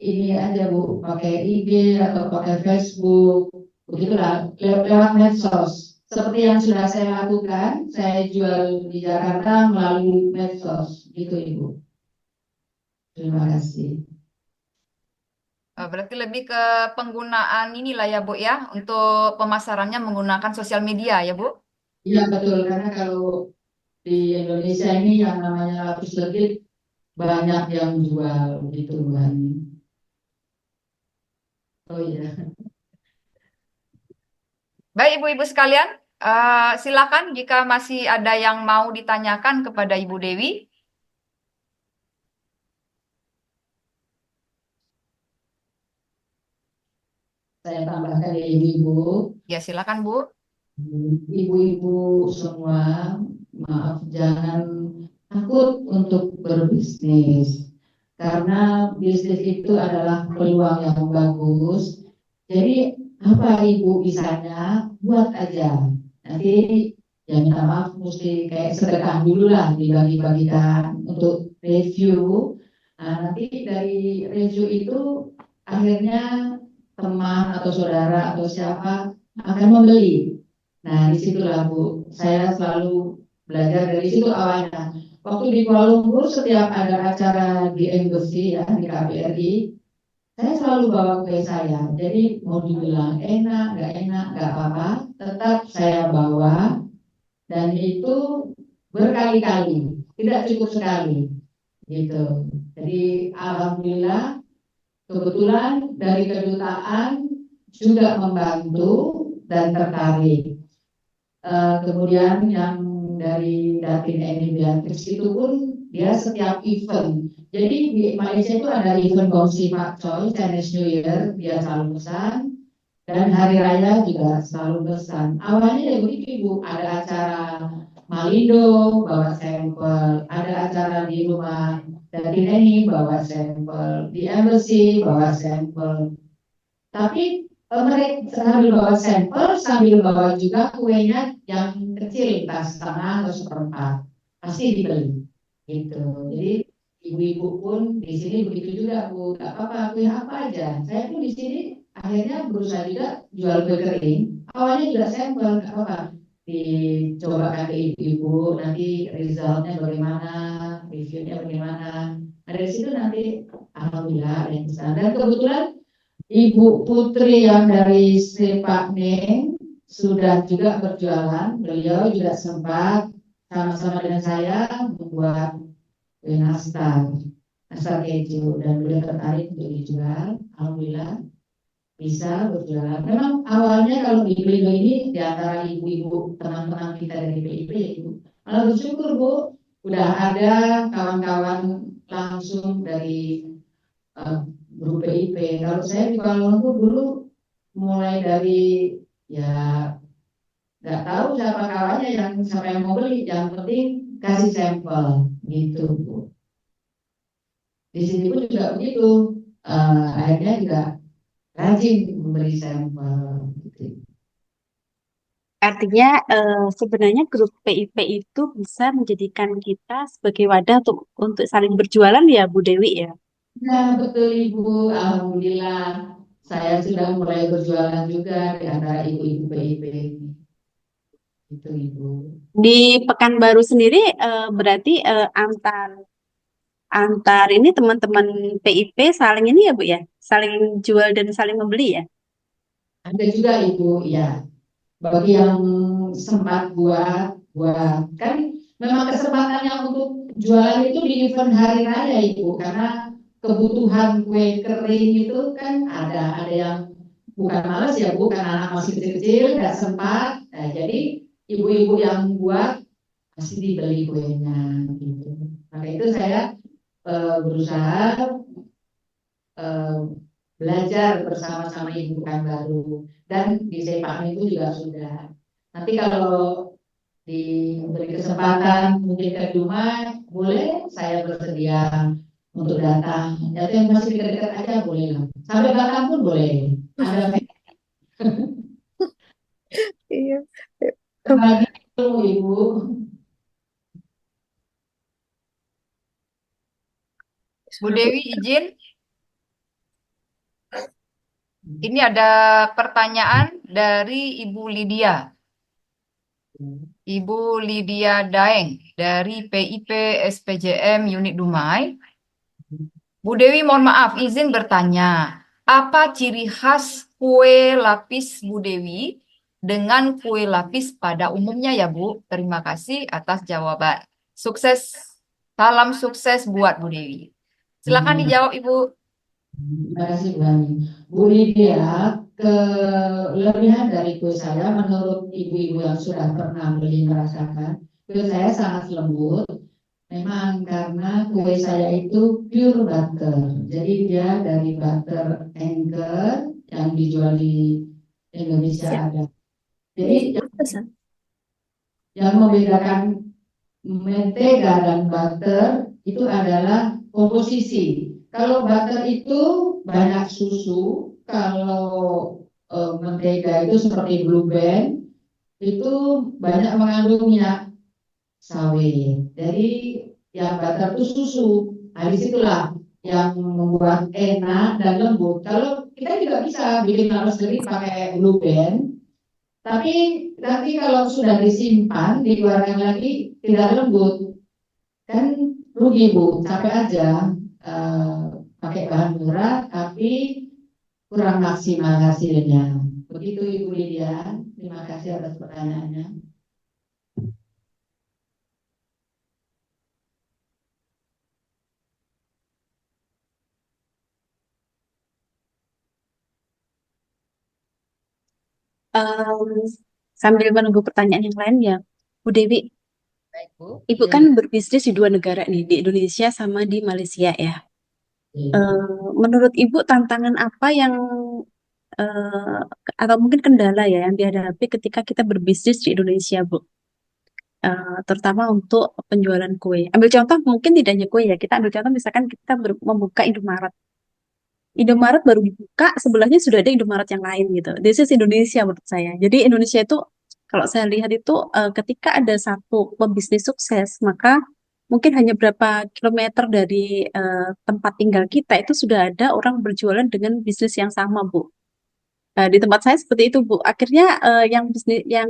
ini aja Bu, pakai IG atau pakai Facebook, begitulah, lewat medsos. Seperti yang sudah saya lakukan, saya jual di Jakarta melalui medsos, gitu Ibu. Terima kasih. Berarti lebih ke penggunaan inilah ya Bu ya, untuk pemasarannya menggunakan sosial media ya Bu? Iya betul, karena kalau di Indonesia ini yang namanya lapis legit banyak yang jual gitu kan. Oh iya. Baik Ibu-Ibu sekalian, silakan jika masih ada yang mau ditanyakan kepada Ibu Dewi. Saya tambahkan ya Ibu. Ya silakan Bu. Ibu-ibu semua, maaf jangan takut untuk berbisnis. Karena bisnis itu adalah peluang yang bagus. Jadi apa Ibu bisanya, buat aja. Nanti ya minta maaf mesti kayak sedekah dulu lah dibagi-bagikan untuk review. Nah, nanti dari review itu akhirnya teman atau saudara atau siapa akan membeli. Nah, disitulah Bu, saya selalu belajar dari situ awalnya. Waktu di Kuala Lumpur setiap ada acara di embassy ya di KBRI, saya selalu bawa kue saya. Jadi mau dibilang enak, nggak apa-apa, tetap saya bawa dan itu berkali-kali, tidak cukup sekali, gitu. Jadi alhamdulillah kebetulan dari kedutaan juga membantu dan tertarik. Kemudian yang dari Datin Eni Beatrix itu pun dia setiap event. Jadi di Malaysia itu ada event Gongsi Pak Choi, Chinese New Year, dia selalu pesan. Dan Hari Raya juga selalu pesan. Awalnya ya begitu Ibu, ada acara Malindo, bawa sampel. Ada acara di rumah Datin Eni, bawa sampel. Di embassy, bawa sampel. Tapi mereka sambil bawa sampel, sambil bawa juga kuenya yang kecil, tas setengah atau seperempat, pasti dibeli, gitu. Jadi ibu-ibu pun di sini begitu juga Bu, nggak apa-apa kue apa aja. Saya pun di sini akhirnya berusaha juga jual kue kering. Awalnya juga sampel, nggak apa-apa. Dicobakan ke ibu-ibu, nanti resultnya bagaimana, reviewnya bagaimana. Nah, dari situ nanti alhamdulillah ada yang besar. Dan kebetulan Ibu Putri yang dari Sepakneng sudah juga berjualan. Beliau juga sempat sama-sama dengan saya membuat kue nastar keju, dan beliau tertarik untuk dijual. Alhamdulillah bisa berjualan. Memang awalnya kalau di Pelindo ini di antara ibu-ibu teman-teman kita dari PIP ya Ibu, malah bersyukur Bu, udah ada kawan-kawan langsung dari grup PIP. Kalau saya di Kuala Lumpur dulu mulai dari ya nggak tahu siapa kawannya yang siapa yang mau beli, yang penting kasih sampel gitu Bu. Di sini pun juga begitu. Akhirnya juga rajin memberi sampel gitu. Artinya sebenarnya grup PIP itu bisa menjadikan kita sebagai wadah untuk saling berjualan ya Bu Dewi ya. Ya betul Ibu, alhamdulillah saya sudah mulai berjualan juga di antara ibu-ibu PIP itu Ibu. Di Pekanbaru sendiri berarti antar antar ini teman-teman PIP saling ini ya Bu ya, saling jual dan saling membeli ya. Ada juga Ibu, ya. Bagi yang sempat buat kan memang kesempatannya untuk jualan itu di event hari raya Ibu, karena kebutuhan kue kering itu kan ada yang bukan malas ya Bu, karena anak masih kecil-kecil nggak sempat. Nah, jadi ibu-ibu yang buat pasti dibeli kuenya gitu. Maka itu saya berusaha belajar bersama-sama Ibu Pekanbaru, dan di Sepakneng itu juga sudah. Nanti kalau diberi kesempatan mungkin ke rumah, boleh saya bersedia untuk datang. Jadi yang masih dekat-dekat aja boleh lah. Sampai Batam pun boleh. Ada Iya. Berbagi ilmu, Ibu. Bu Dewi izin, ini ada pertanyaan dari Ibu Lydia. Ibu Lydia Daeng dari PIP SPJM Unit Dumai. Bu Dewi mohon maaf, izin bertanya. Apa ciri khas kue lapis Bu Dewi dengan kue lapis pada umumnya ya Bu? Terima kasih atas jawaban. Sukses, salam sukses buat Bu Dewi. Silakan dijawab Ibu. Terima kasih Bu Ani. Bu Lydia, kelebihan dari kue saya menurut ibu-ibu yang sudah pernah beli merasakan, kue saya sangat lembut. Memang karena kue saya itu pure butter. Jadi dia dari butter Anchor yang dijual di Indonesia ada. Jadi yang membedakan mentega dan butter itu adalah komposisi. Kalau butter itu banyak susu, kalau mentega itu seperti Blue Band itu banyak mengandung minyak sawit. Jadi yang butter itu susu. Nah, disitulah yang membuat enak dan lembut. Kalau kita juga bisa bikin lapis legit pakai Blue Band, tapi nanti kalau sudah disimpan, dikeluarkan lagi tidak lembut, kan rugi Bu, capek aja pakai bahan murah tapi kurang maksimal hasilnya. Begitu Ibu Lydia, terima kasih atas pertanyaannya. Em, sambil menunggu pertanyaan yang lain ya, Bu Dewi, Baik Bu. Ibu kan berbisnis di dua negara nih, di Indonesia sama di Malaysia ya. Menurut Ibu tantangan apa yang eh, atau mungkin kendala ya yang dihadapi ketika kita berbisnis di Indonesia, Bu? Terutama untuk penjualan kue. Ambil contoh mungkin tidak hanya kue ya, kita ambil contoh misalkan kita membuka Indomaret. Indomaret baru dibuka, sebelahnya sudah ada Indomaret yang lain gitu. This is Indonesia menurut saya. Jadi Indonesia itu kalau saya lihat itu ketika ada satu pebisnis sukses, maka mungkin hanya berapa kilometer dari tempat tinggal kita itu sudah ada orang berjualan dengan bisnis yang sama, Bu. Di tempat saya seperti itu, Bu. Akhirnya yang bisnis, yang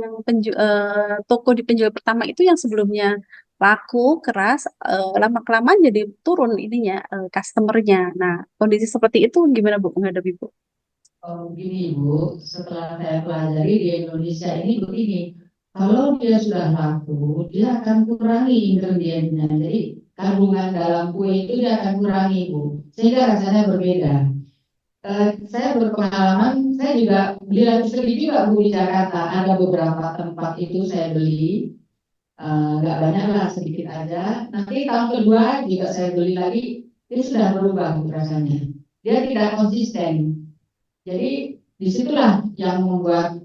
toko di penjual pertama itu yang sebelumnya laku keras, lama-kelamaan jadi turun ininya customernya. Nah, kondisi seperti itu gimana Bu menghadapi Bu? Oh, begini Ibu, setelah saya pelajari di Indonesia ini begini, kalau dia sudah laku, dia akan kurangi ingredientnya. Jadi kandungan dalam kue itu dia akan kurangi Ibu, sehingga rasanya berbeda. Saya berpengalaman, saya juga beli lapis legit juga Bu di Jakarta. Ada beberapa tempat itu saya beli, nggak banyak lah, sedikit aja. Nanti tahun kedua juga saya beli lagi, itu sudah berubah Bu rasanya. Dia tidak konsisten. Jadi disitulah yang membuat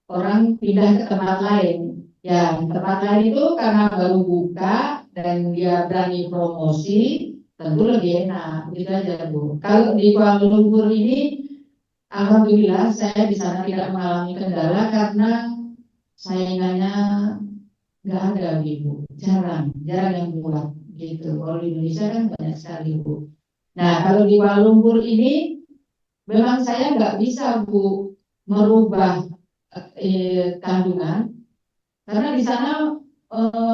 orang pindah ke tempat lain. Ya, tempat lain itu karena baru buka dan dia berani promosi, tentu lebih enak. Gitu aja Bu. Kalau di Kuala Lumpur ini, alhamdulillah saya di sana tidak mengalami kendala karena saingannya nggak ada Bu. Jarang yang buat gitu. Kalau di Indonesia kan banyak sekali Bu. Nah, kalau di Kuala Lumpur ini memang saya nggak bisa Bu merubah kandungan karena di sana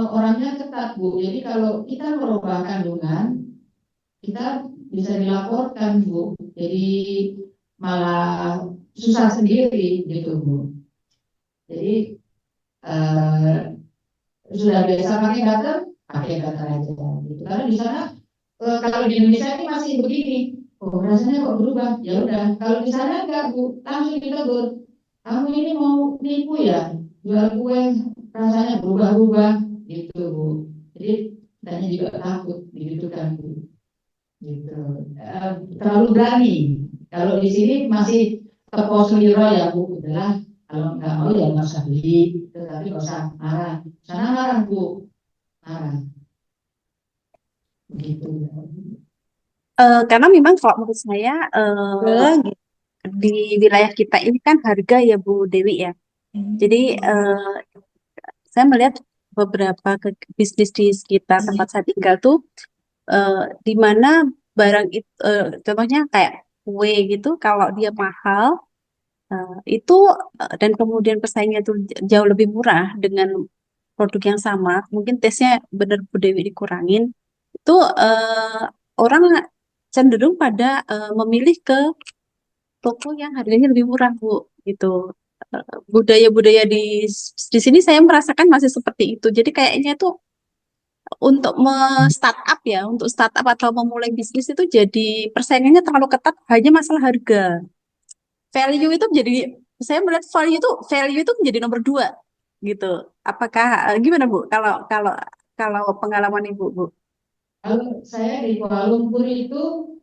orangnya ketat Bu. Jadi kalau kita merubah kandungan kita bisa dilaporkan Bu. Jadi malah susah sendiri gitu Bu. Jadi sudah biasa pakai butter aja gitu. Karena di sana kalau di Indonesia ini masih begini. Oh, rasanya kok berubah? Ya udah. Kalau di sana enggak, Bu. Langsung ditegur. Kamu ini mau nipu ya? Jual kue rasanya berubah-ubah gitu, Bu. Jadi tanya juga takut gitu kan, Bu. Gitu. Terlalu berani. Kalau di sini masih tepos liro ya, Bu. Udahlah. Kalau nggak mau ya nggak usah beli. Tapi nggak usah marah. Sana marah, Bu. Marah. Begitu. Karena memang kalau menurut saya di wilayah kita ini kan harga ya Bu Dewi ya. Jadi saya melihat beberapa bisnis di sekitar tempat saya tinggal tuh di mana barang itu contohnya kayak kue gitu kalau dia mahal itu dan kemudian pesaingnya tuh jauh lebih murah dengan produk yang sama, mungkin tesnya benar Bu Dewi dikurangin, itu orang cenderung pada memilih ke toko yang harganya lebih murah Bu gitu. Budaya-budaya di sini saya merasakan masih seperti itu. Jadi kayaknya tuh untuk startup ya, untuk startup atau memulai bisnis itu jadi persaingannya terlalu ketat hanya masalah harga. Value itu menjadi saya melihat value itu menjadi nomor dua gitu. Apakah gimana Bu? Kalau kalau kalau pengalaman Ibu Bu? Kalau saya di Kuala Lumpur itu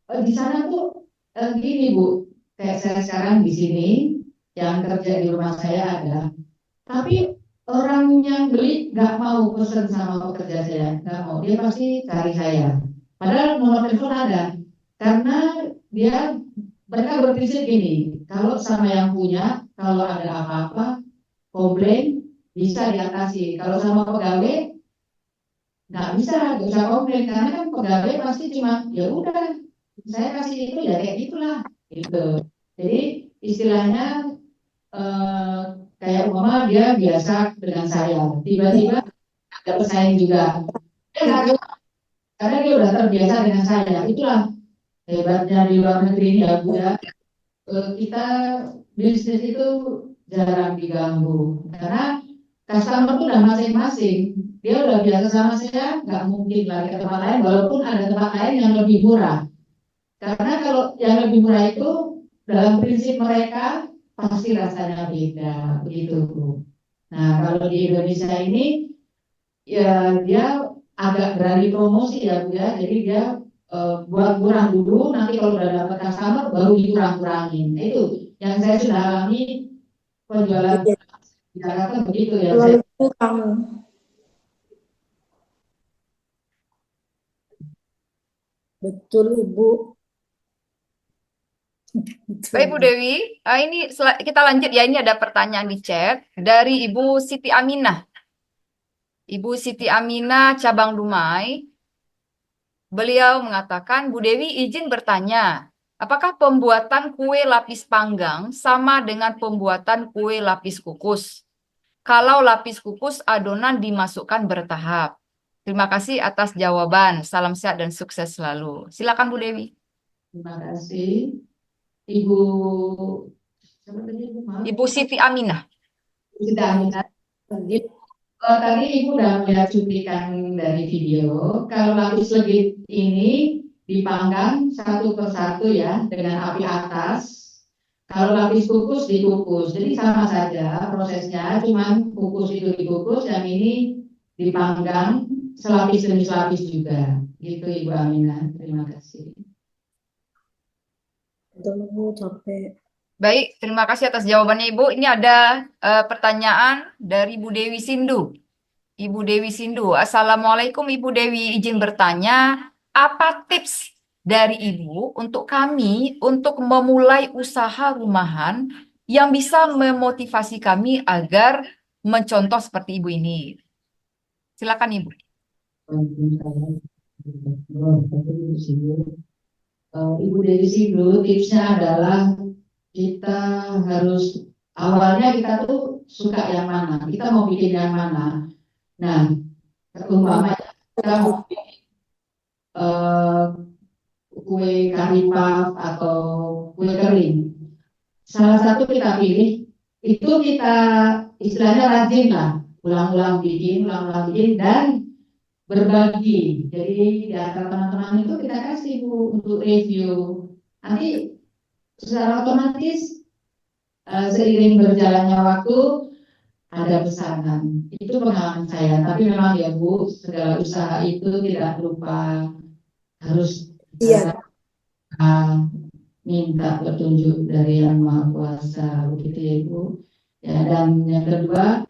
di sana tuh gini Bu, kayak saya sekarang di sini yang kerja di rumah saya ada, tapi orang yang beli nggak mau pesan sama pekerja saya, nggak mau, dia pasti cari saya. Padahal nomor telepon ada, karena dia mereka berprinsip gini, kalau sama yang punya, kalau ada apa-apa, komplain bisa diatasi. Kalau sama pegawai nggak bisa, nggak usah komplain karena kan pegawai pasti cuma ya udah saya kasih itu ya kayak gitulah gitu. Jadi istilahnya eh, kayak umpama dia biasa dengan saya, tiba-tiba ada pesaing juga. Dia nggak suka, karena dia udah terbiasa dengan saya. Itulah hebatnya di luar negeri ini ya Bu ya. Kita bisnis itu jarang diganggu karena customer itu udah masing-masing. Dia udah biasa sama saya, nggak mungkin lari ke tempat lain, walaupun ada tempat lain yang lebih murah. Karena kalau yang lebih murah itu dalam prinsip mereka pasti rasanya beda, begitu Bu. Nah, kalau di Indonesia ini ya dia agak berani promosi ya Bu ya. Jadi dia buat murah dulu, nanti kalau udah dapat customer baru dikurang-kurangin. Nah, itu yang saya sudah alami penjualan di Jakarta begitu ya. Saya, Betul, Ibu. Baik Bu Dewi, ini kita lanjut ya. Ini ada pertanyaan di chat dari Ibu Siti Aminah. Ibu Siti Aminah cabang Dumai. Beliau mengatakan, Bu Dewi izin bertanya, apakah pembuatan kue lapis panggang sama dengan pembuatan kue lapis kukus? Kalau lapis kukus adonan dimasukkan bertahap. Terima kasih atas jawaban. Salam sehat dan sukses selalu. Silakan Bu Dewi. terima kasih. Ibu, siapa tadi Ibu? Maaf. Ibu Siti Aminah. Sudah minat. Tadi Ibu udah melihat cuplikan dari video. Kalau lapis legit ini dipanggang satu persatu ya dengan api atas. Kalau lapis kukus dikukus, jadi sama saja prosesnya, cuman kukus itu dikukus, yang ini dipanggang selapis demi selapis juga. Gitu Ibu Aminah. Terima kasih. Betul, Bu, capek. Baik, terima kasih atas jawabannya Ibu. Ini ada pertanyaan dari Bu Dewi Sindu. Ibu Dewi Sindu, Assalamualaikum Ibu Dewi, izin bertanya, apa tips dari Ibu untuk kami untuk memulai usaha rumahan yang bisa memotivasi kami agar mencontoh seperti Ibu ini? Silakan Ibu. Ibu dari Sindu, tipsnya adalah kita harus awalnya kita tuh suka yang mana, kita mau bikin yang mana. Nah, umpamanya kita mau bikin kue kari puff atau kue kering. Salah satu kita pilih, itu kita istilahnya rajin lah, ulang-ulang bikin, dan berbagi. Jadi di antara teman-teman itu kita kasih Bu untuk review. Nanti secara otomatis seiring berjalannya waktu ada pesanan. Itu pengalaman saya. Tapi memang ya Bu, segala usaha itu tidak lupa harus minta petunjuk dari Yang Maha Kuasa, begitu ya Ibu. Ya, dan yang kedua,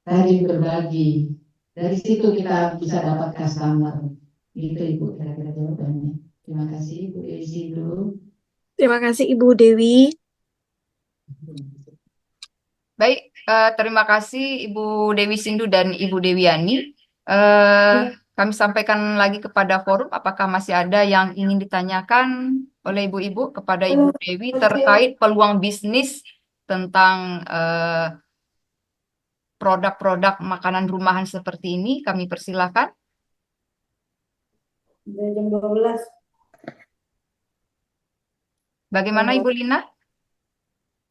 rajin berbagi. Dari situ kita bisa dapat customer. Gitu Ibu, kira-kira jawabannya. Terima kasih Ibu Desi dulu. Terima kasih Ibu Dewi. Baik, terima kasih Ibu Dewi Sindu dan Ibu Dewi Yani. Kami sampaikan lagi kepada forum, apakah masih ada yang ingin ditanyakan oleh ibu-ibu kepada Ibu Dewi terkait peluang bisnis tentang produk-produk makanan rumahan seperti ini? Kami persilakan. Jam 12. Bagaimana Ibu Lina?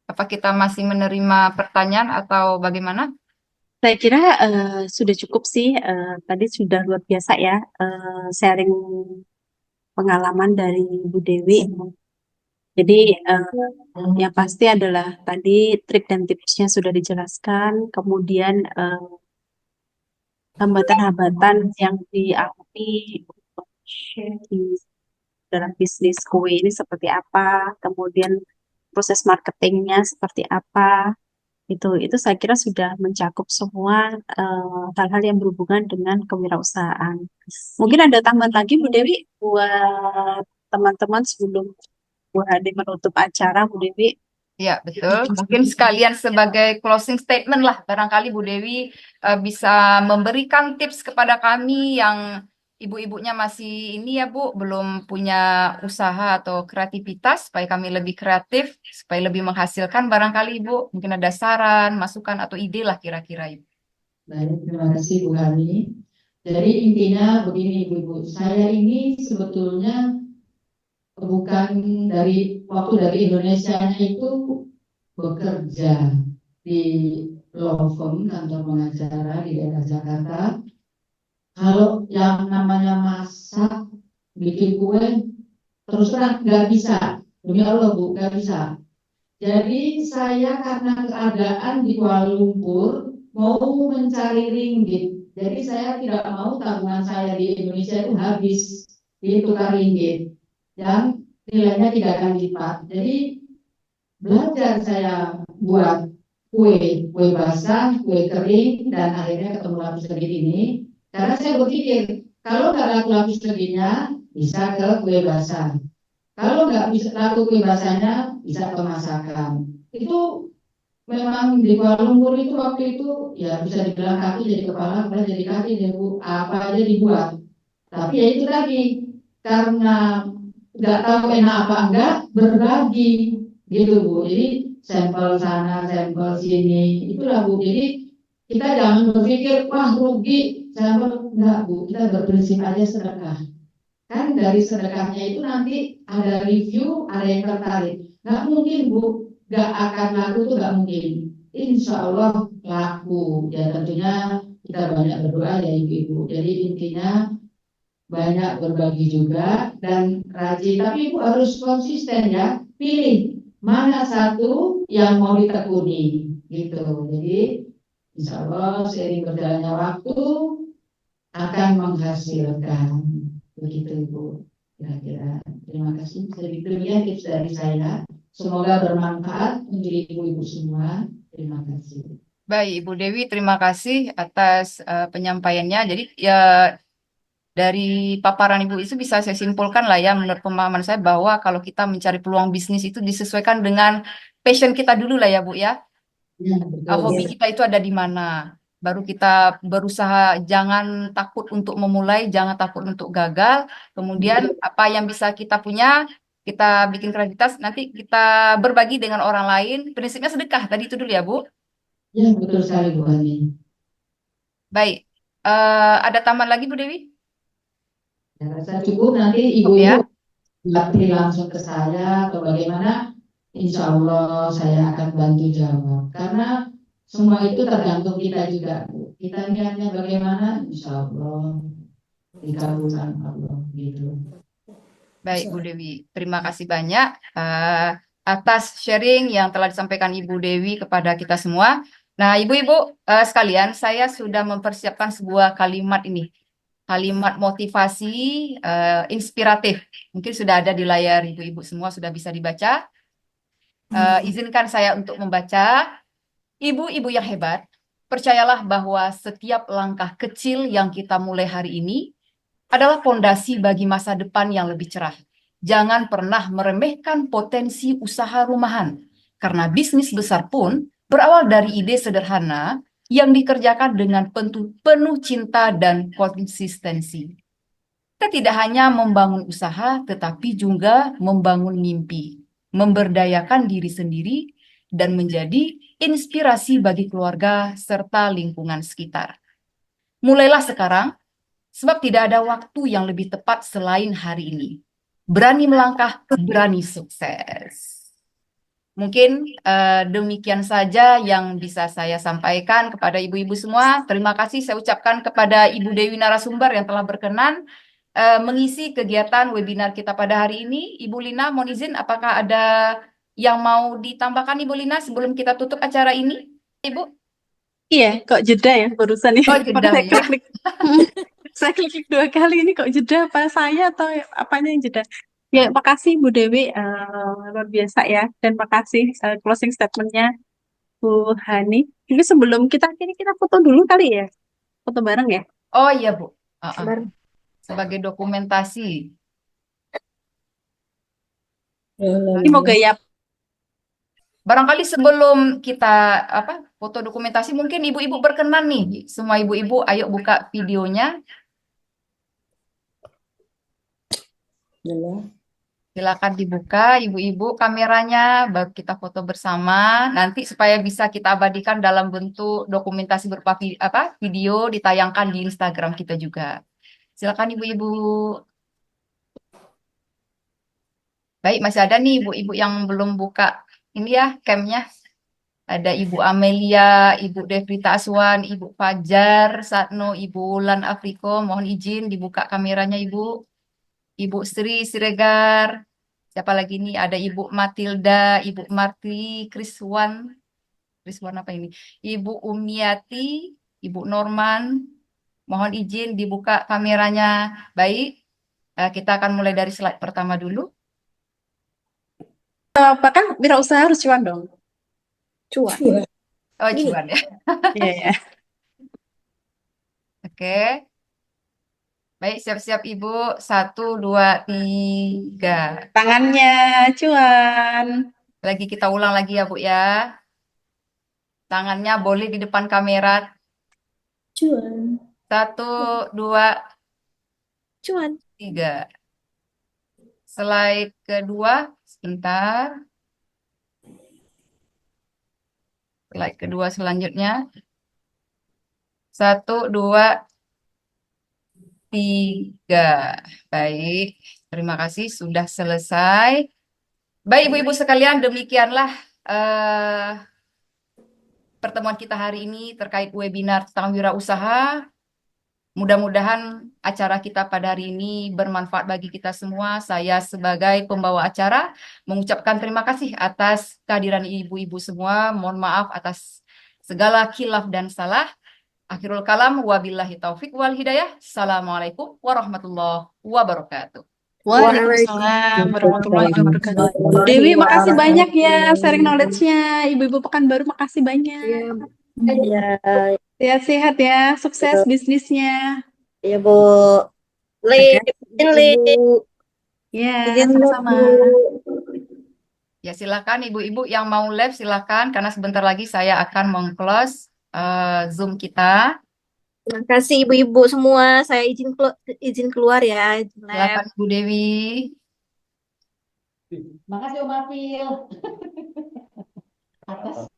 Apa kita masih menerima pertanyaan atau bagaimana? Saya kira sudah cukup sih. Tadi sudah luar biasa ya sharing pengalaman dari Bu Dewi. Jadi yang pasti adalah tadi trik dan tipsnya sudah dijelaskan. Kemudian hambatan-hambatan yang dialami di dalam bisnis kue ini seperti apa. Kemudian proses marketingnya seperti apa. Itu saya kira sudah mencakup semua hal-hal yang berhubungan dengan kewirausahaan. Mungkin ada tambahan lagi Bu Dewi buat teman-teman sebelum Bu Hadi menutup acara, Bu Dewi. Ya, betul. Mungkin sekalian sebagai closing statement lah, barangkali Bu Dewi bisa memberikan tips kepada kami yang ibu-ibunya masih ini ya Bu, belum punya usaha atau kreativitas, supaya kami lebih kreatif, supaya lebih menghasilkan barangkali Ibu. Mungkin ada saran, masukan, atau ide lah kira-kira Ibu. Baik, terima kasih Bu Hani. Jadi intinya begini Ibu-ibu, saya ini sebetulnya bukan dari waktu dari Indonesia itu bekerja di law firm kantor pengacara di daerah Jakarta. Kalau yang namanya masak, bikin kue, terus terang nggak bisa. Demi Allah Bu, nggak bisa. Jadi saya karena keadaan di Kuala Lumpur mau mencari ringgit. Jadi saya tidak mau tabungan saya di Indonesia itu habis ditukar ringgit yang nilainya 3 kali lipat. Jadi belajar saya buat kue basah, kue kering, dan akhirnya ketemu lapis legit ini. Karena saya berpikir kalau nggak laku lapis legitnya bisa ke kue basah. Kalau nggak bisa laku kue basahnya bisa ke masakan. Itu memang di Kuala Lumpur itu waktu itu ya bisa dibilang kaki jadi kepala, kepala jadi kaki, jadi apa aja dibuat. Tapi ya itu tadi karena nggak tahu enak apa enggak berbagi gitu Bu. Jadi sampel sana, sampel sini, itulah Bu. Jadi kita jangan berpikir wah rugi, sampel enggak Bu. Kita berprinsip aja sedekah. Kan dari sedekahnya itu nanti ada review, ada yang tertarik. Nggak mungkin Bu, nggak akan laku tuh nggak mungkin. Insya Allah laku. Ya tentunya kita banyak berdoa ya Ibu-ibu. Jadi intinya banyak berbagi juga dan rajin. Tapi Ibu harus konsisten ya. Pilih mana satu yang mau ditekuni gitu. Jadi insya Allah seiring berjalannya waktu akan menghasilkan. Begitu Ibu. Kira-kira. Terima kasih. Demikian tips dari saya. Semoga bermanfaat untuk ibu-ibu semua. Terima kasih. Baik, Ibu Dewi, terima kasih atas penyampaiannya. Jadi ya dari paparan Ibu itu bisa saya simpulkan lah ya menurut pemahaman saya bahwa kalau kita mencari peluang bisnis itu disesuaikan dengan passion kita dulu lah ya Bu ya. Ya, betul. Hobi kita itu ada di mana. Baru kita berusaha, jangan takut untuk memulai, jangan takut untuk gagal. Kemudian apa yang bisa kita punya, kita bikin kreativitas, nanti kita berbagi dengan orang lain. Prinsipnya sedekah, tadi itu dulu ya Bu. Ya, betul sekali Bu Hani. Baik, ada tambahan lagi Bu Dewi? Ya, rasa cukup nanti Cukup ya. ibu-ibu lapri langsung ke saya atau bagaimana, insya Allah saya akan bantu jawab. Karena semua itu tergantung kita juga, Bu. Kita niatnya bagaimana, insya Allah dikabulkan Allah gitu. Baik Bu Dewi, terima kasih banyak atas sharing yang telah disampaikan Ibu Dewi kepada kita semua. Nah, ibu-ibu sekalian, saya sudah mempersiapkan sebuah kalimat ini. Kalimat motivasi inspiratif. Mungkin sudah ada di layar ibu-ibu semua, sudah bisa dibaca. Izinkan saya untuk membaca. Ibu-ibu yang hebat, percayalah bahwa setiap langkah kecil yang kita mulai hari ini adalah fondasi bagi masa depan yang lebih cerah. Jangan pernah meremehkan potensi usaha rumahan, karena bisnis besar pun berawal dari ide sederhana yang dikerjakan dengan penuh cinta dan konsistensi. Kita tidak hanya membangun usaha, tetapi juga membangun mimpi, memberdayakan diri sendiri, dan menjadi inspirasi bagi keluarga serta lingkungan sekitar. Mulailah sekarang, sebab tidak ada waktu yang lebih tepat selain hari ini. Berani melangkah, berani sukses. Mungkin demikian saja yang bisa saya sampaikan kepada ibu-ibu semua. Terima kasih saya ucapkan kepada Ibu Dewi narasumber yang telah berkenan mengisi kegiatan webinar kita pada hari ini. Ibu Lina, mohon izin, apakah ada yang mau ditambahkan Ibu Lina sebelum kita tutup acara ini? Ibu? Iya, kok jeda ya barusan ya. Oh, Pada jeda saya ya. klik-klik. Saya klik-klik 2 kali ini kok jeda apa saya atau apanya yang jeda? Ya, makasih Bu Dewi, luar biasa ya. Dan makasih closing statementnya Bu Hani. Ini sebelum kita akhiri kita foto dulu kali ya. Foto bareng ya. Oh iya Bu. Sebentar. Sebagai dokumentasi. Ini mau gaya Barangkali sebelum kita foto dokumentasi, mungkin ibu-ibu berkenan nih. Semua ibu-ibu, ayo buka videonya. Silakan dibuka, ibu-ibu, kameranya, baru kita foto bersama. Nanti supaya bisa kita abadikan dalam bentuk dokumentasi berupa video, ditayangkan di Instagram kita juga. Silakan ibu-ibu. Baik, masih ada nih ibu-ibu yang belum buka ini ya camnya. Ada Ibu Amelia, Ibu Devrita Aswan, Ibu Fajar, Satno, Ibu Wulan Afriko. Mohon izin dibuka kameranya Ibu. Ibu Sri Siregar. Siapa lagi nih? Ada Ibu Matilda, Ibu Marti, Kriswan. Kriswan apa ini? Ibu Umiati, Ibu Norman. Mohon izin dibuka kameranya. Baik, kita akan mulai dari slide pertama dulu. apakah wirausaha harus cuan dong? Cuan. Oh, Gini. cuan ya. Iya ya. Oke. Baik, siap-siap Ibu. 1, 2, 3. Tangannya cuan. Lagi kita ulang lagi ya, Bu ya. Tangannya boleh di depan kamera. Cuan. 1, 2, Cuan. 3. Slide kedua, sebentar. Slide kedua selanjutnya. 1, 2, 3. Baik, terima kasih sudah selesai. Baik, ibu-ibu sekalian, demikianlah pertemuan kita hari ini terkait webinar tentang wirausaha. Mudah-mudahan acara kita pada hari ini bermanfaat bagi kita semua. Saya sebagai pembawa acara mengucapkan terima kasih atas kehadiran ibu-ibu semua. Mohon maaf atas segala khilaf dan salah. Akhirul kalam, wabillahi taufik wal hidayah. Assalamualaikum warahmatullahi wabarakatuh. Waalaikumsalam warahmatullahi wabarakatuh. Bu Dewi, makasih banyak ya sharing knowledge-nya. Ibu-ibu Pekanbaru, makasih banyak. Ya, Sehat-sehat ya, sukses bisnisnya. ya Bu. Li, Li. Ya, Izin sama-sama. Ya, silakan ibu-ibu yang mau live silakan karena sebentar lagi saya akan meng-close Zoom kita. Terima kasih ibu-ibu semua. Saya izin keluar ya. Silakan Bu Dewi. Makasih Om Afil. Atas